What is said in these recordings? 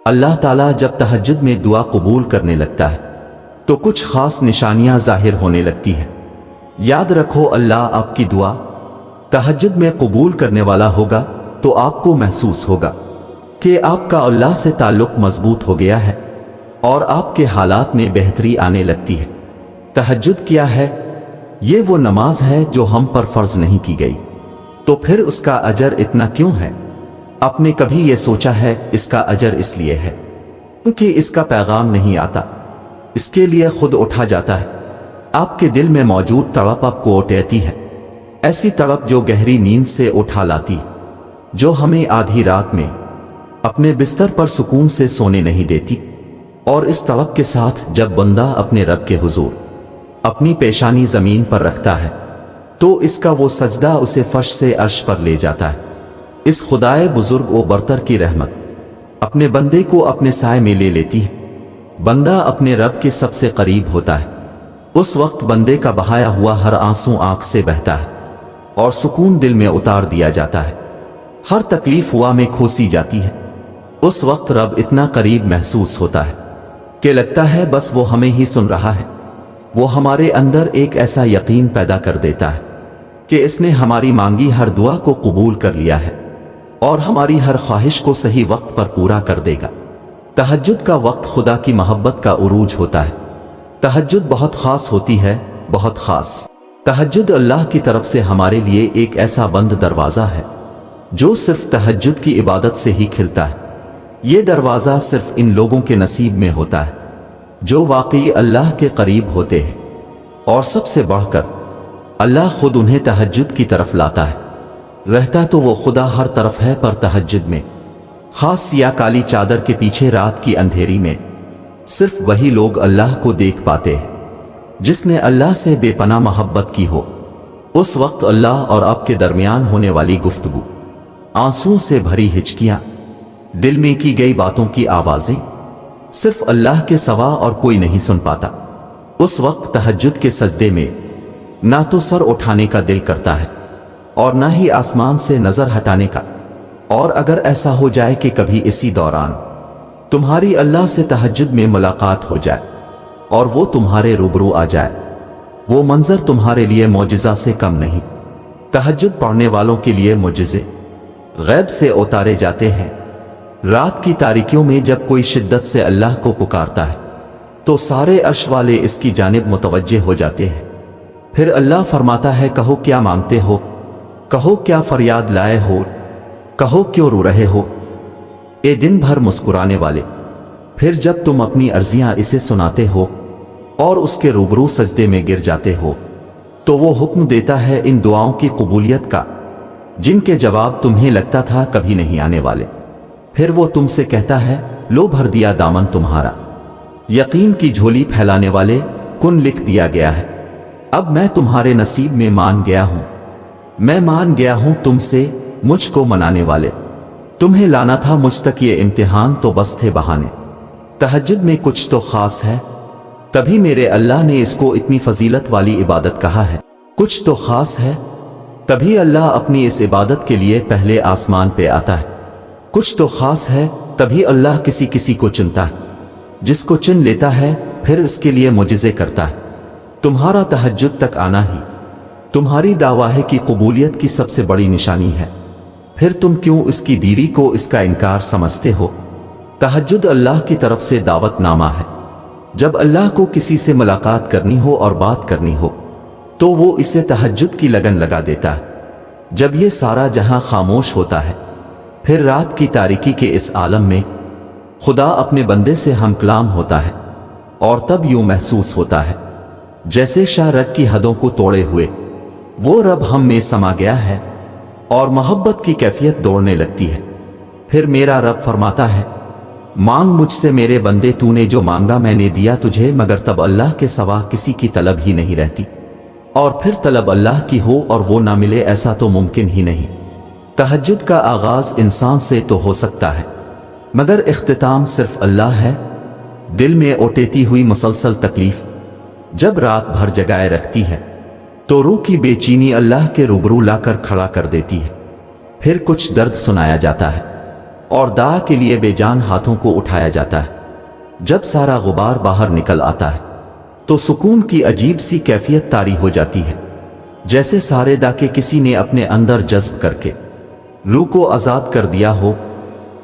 اللہ ताला जब तहज्जुद में दुआ कबूल करने लगता है तो कुछ खास निशानियां जाहिर होने लगती हैं। याद रखो, अल्लाह आपकी दुआ तहज्जुद में कबूल करने वाला होगा तो आपको महसूस होगा कि आपका अल्लाह से ताल्लुक मजबूत हो गया है और आपके हालात में बेहतरी आने लगती है। तहज्जुद क्या है? ये वो नमाज है जो हम पर फर्ज नहीं की गई, तो फिर उसका अजर इतना क्यों है? आपने कभी ये सोचा है? इसका अजर इसलिए है क्योंकि इसका पैगाम नहीं आता, इसके लिए खुद उठा जाता है। आपके दिल में मौजूद तड़प आपको उठाती है, ऐसी तड़प जो गहरी नींद से उठा लाती, जो हमें आधी रात में अपने बिस्तर पर सुकून से सोने नहीं देती। और इस तड़प के साथ जब बंदा अपने रब के हुजूर अपनी पेशानी जमीन पर रखता है तो इसका वो सजदा उसे फर्श से अर्श पर ले जाता है। इस खुदाए बुजुर्ग व बरतर की रहमत अपने बंदे को अपने साए में ले लेती है। बंदा अपने रब के सबसे करीब होता है। उस वक्त बंदे का बहाया हुआ हर आंसू आंख से बहता है और सुकून दिल में उतार दिया जाता है। हर तकलीफ हुआ में खोसी जाती है। उस वक्त रब इतना करीब महसूस होता है कि लगता है बस वो हमें ही सुन रहा है। वो हमारे अंदर एक ऐसा यकीन पैदा कर देता है कि इसने हमारी मांगी हर दुआ को कबूल कर लिया है और हमारी हर ख्वाहिश को सही वक्त पर पूरा कर देगा। तहज्जुद का वक्त खुदा की मोहब्बत का उरूज होता है। तहज्जुद बहुत खास होती है, बहुत खास। तहज्जुद अल्लाह की तरफ से हमारे लिए एक ऐसा बंद दरवाज़ा है जो सिर्फ तहज्जुद की इबादत से ही खिलता है। ये दरवाज़ा सिर्फ इन लोगों के नसीब में होता है जो वाकई अल्लाह के करीब होते हैं, और सबसे बढ़कर अल्लाह खुद उन्हें तहज्जुद की तरफ लाता है। रहता तो वो खुदा हर तरफ है, पर तहज्जुद में खास सिया काली चादर के पीछे रात की अंधेरी में सिर्फ वही लोग अल्लाह को देख पाते हैं जिसने अल्लाह से बेपनाह मोहब्बत की हो। उस वक्त अल्लाह और आपके दरमियान होने वाली गुफ्तगू, आंसुओं से भरी हिचकियां, दिल में की गई बातों की आवाजें सिर्फ अल्लाह के सिवा और कोई नहीं सुन पाता। उस वक्त तहज्जुद के सजदे में ना तो सर उठाने का दिल करता है और ना ही आसमान से नजर हटाने का। और अगर ऐसा हो जाए कि कभी इसी दौरान तुम्हारी अल्लाह से तहज्जुद में मुलाकात हो जाए और वो तुम्हारे रूबरू आ जाए, वो मंजर तुम्हारे लिए मौजिज़ा से कम नहीं। तहज्जुद पढ़ने वालों के लिए मुजिज़े गैब से उतारे जाते हैं। रात की तारीकियों में जब कोई शिद्दत से अल्लाह को पुकारता है तो सारे अर्श वाले इसकी जानिब मुतवज्जे हो जाते हैं। फिर अल्लाह फरमाता है, कहो क्या मांगते हो, कहो क्या फरियाद लाए हो, कहो क्यों रो रहे हो, ए दिन भर मुस्कुराने वाले। फिर जब तुम अपनी अर्जियां इसे सुनाते हो और उसके रूबरू सजदे में गिर जाते हो तो वो हुक्म देता है इन दुआओं की कबूलियत का जिनके जवाब तुम्हें लगता था कभी नहीं आने वाले। फिर वो तुमसे कहता है, लो भर दिया दामन तुम्हारा, यकीन की झोली फैलाने वाले, कुन लिख दिया गया है। अब मैं तुम्हारे नसीब में मान गया हूं, मैं मान गया हूं तुमसे, मुझको मनाने वाले। तुम्हें लाना था मुझ तक ये इम्तिहान तो बस थे बहाने। तहज्जुद में कुछ तो खास है, तभी मेरे अल्लाह ने इसको इतनी फजीलत वाली इबादत कहा है। कुछ तो खास है, तभी अल्लाह अपनी इस इबादत के लिए पहले आसमान पे आता है। कुछ तो खास है, तभी अल्लाह किसी किसी को चुनता है, जिसको चुन लेता है फिर इसके लिए मुजिज़े करता है। तुम्हारा तहज्जुद तक आना ही तुम्हारी दावाहे की कबूलियत की सबसे बड़ी निशानी है। फिर तुम क्यों इसकी देरी को इसका इनकार समझते हो? तहज्जुद अल्लाह की तरफ से दावतनामा है। जब अल्लाह को किसी से मुलाकात करनी हो और बात करनी हो तो वो इसे तहज्जुद की लगन लगा देता है। जब ये सारा जहां खामोश होता है, फिर रात की तारीकी के इस आलम में खुदा अपने बंदे से हम कलाम होता है और तब यूं महसूस होता है जैसे शारक की हदों को तोड़े हुए वो रब हम में समा गया है और मोहब्बत की कैफियत दौड़ने लगती है। फिर मेरा रब फरमाता है, मांग मुझसे मेरे बंदे, तूने जो मांगा मैंने दिया तुझे, मगर तब अल्लाह के सिवा किसी की तलब ही नहीं रहती। और फिर तलब अल्लाह की हो और वो ना मिले, ऐसा तो मुमकिन ही नहीं। तहज्जुद का आगाज इंसान से तो हो सकता है मगर इख्तिताम सिर्फ अल्लाह है। दिल में उठेती हुई मुसलसल तकलीफ जब रात भर जगाए रखती है तो रूह की बेचैनी अल्लाह के रूबरू लाकर खड़ा कर देती है। फिर कुछ दर्द सुनाया जाता है, اور دا کے لیے بے جان ہاتھوں کو اٹھایا جاتا ہے۔ جب سارا غبار باہر نکل آتا ہے تو سکون کی عجیب سی کیفیت طاری ہو جاتی ہے، جیسے سارے دا کے کسی نے اپنے اندر جذب کر کے روح کو آزاد کر دیا ہو۔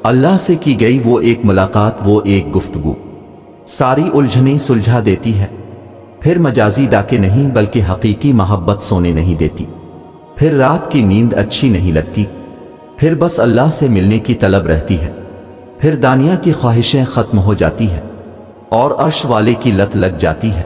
اللہ سے کی گئی وہ ایک ملاقات، وہ ایک گفتگو ساری الجھنیں سلجھا دیتی ہے۔ پھر مجازی ڈاکے نہیں بلکہ حقیقی محبت سونے نہیں دیتی، پھر رات کی نیند اچھی نہیں لگتی، پھر بس اللہ سے ملنے کی طلب رہتی ہے، پھر دنیا کی خواہشیں ختم ہو جاتی ہیں اور عرش والے کی لت لگ جاتی ہے۔